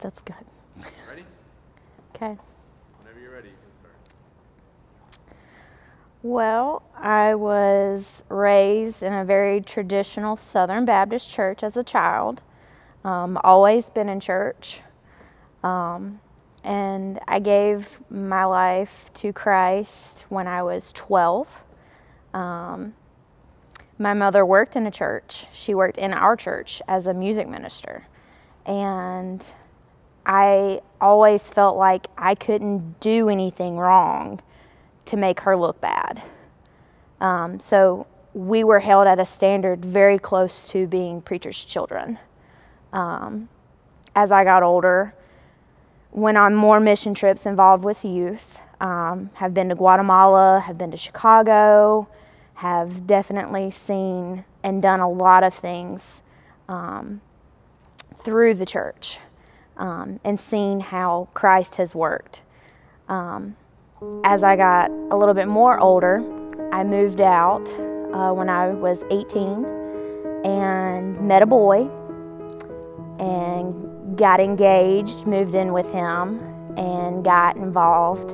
That's good. Ready? Okay. Whenever you're ready, you can start. Well, I was raised in a very traditional Southern Baptist church as a child. Always been in church. And I gave my life to Christ when I was 12. My mother worked in a church. She worked in our church as a music minister. And I always felt like I couldn't do anything wrong to make her look bad. So we were held at a standard very close to being preachers' children. As I got older, went on more mission trips involved with youth, have been to Guatemala, have been to Chicago, have definitely seen and done a lot of things through the church, and seen how Christ has worked. As I got a little bit more older, I moved out when I was 18 and met a boy and got engaged, moved in with him, and got involved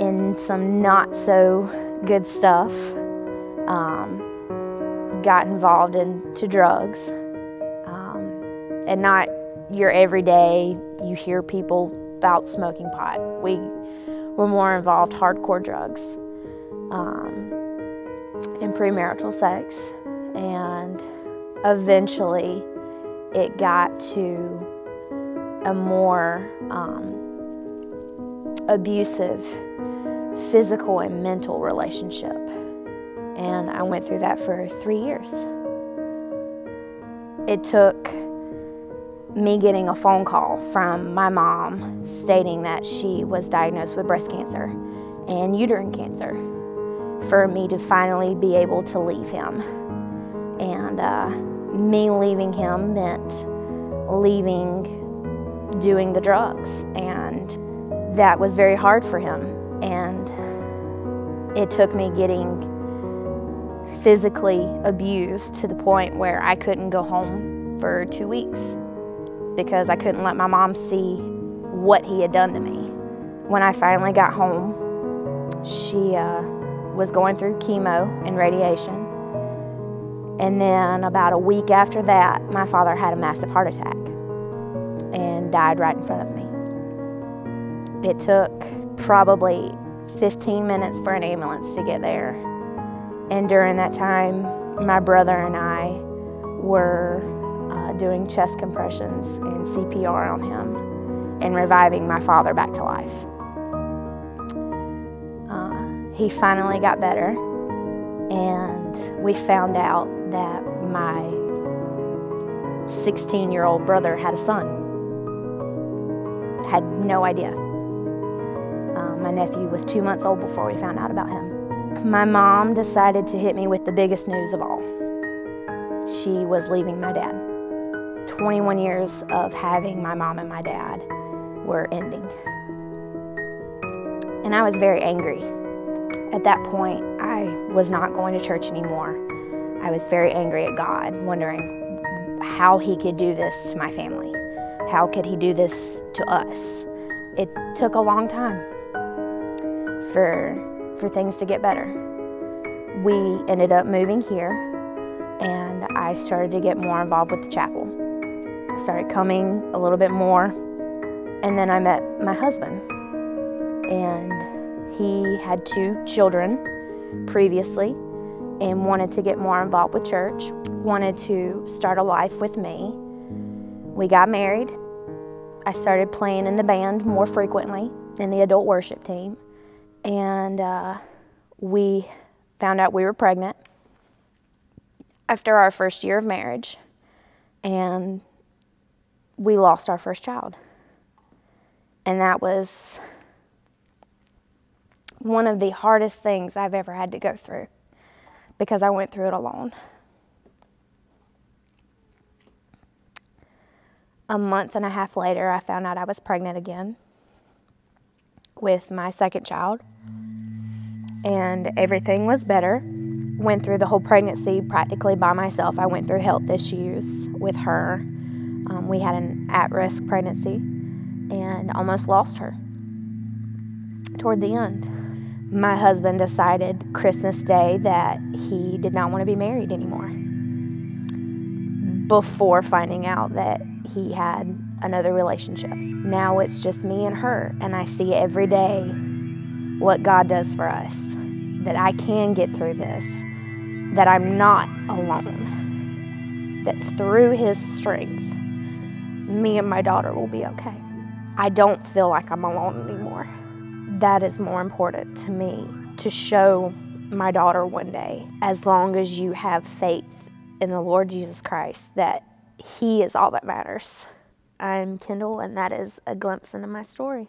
in some not so good stuff. Got involved into drugs, and not your everyday, you hear people about smoking pot. We were more involved hardcore drugs, and premarital sex, and eventually it got to a more abusive physical and mental relationship. And I went through that for 3 years. It took me getting a phone call from my mom stating that she was diagnosed with breast cancer and uterine cancer for me to finally be able to leave him. And me leaving him meant leaving doing the drugs, and that was very hard for him. And it took me getting physically abused to the point where I couldn't go home for 2 weeks because I couldn't let my mom see what he had done to me. When I finally got home, she was going through chemo and radiation. And then about a week after that, my father had a massive heart attack and died right in front of me. It took probably 15 minutes for an ambulance to get there. And during that time, my brother and I were doing chest compressions and CPR on him and reviving my father back to life. He finally got better, and we found out that my 16-year-old brother had a son. Had no idea. My nephew was 2 months old before we found out about him. My mom decided to hit me with the biggest news of all. She was leaving my dad. 21 years of having my mom and my dad were ending. And I was very angry. At that point, I was not going to church anymore. I was very angry at God, wondering how he could do this to my family. How could he do this to us? It took a long time for things to get better. We ended up moving here, and I started to get more involved with the chapel. I started coming a little bit more, and then I met my husband, and he had 2 children previously and wanted to get more involved with church, wanted to start a life with me. We got married. I started playing in the band more frequently in the adult worship team, and we found out we were pregnant after our first year of marriage, and we lost our first child. And that was one of the hardest things I've ever had to go through because I went through it alone. A month and a half later, I found out I was pregnant again with my second child, and everything was better. Went through the whole pregnancy practically by myself. I went through health issues with her. We had an at-risk pregnancy, and almost lost her toward the end. My husband decided Christmas Day that he did not want to be married anymore before finding out that he had another relationship. Now it's just me and her, and I see every day what God does for us, that I can get through this, that I'm not alone, that through His strength, me and my daughter will be okay. I don't feel like I'm alone anymore. That is more important to me, to show my daughter one day, as long as you have faith in the Lord Jesus Christ, that He is all that matters. I'm Kendall, and that is a glimpse into my story.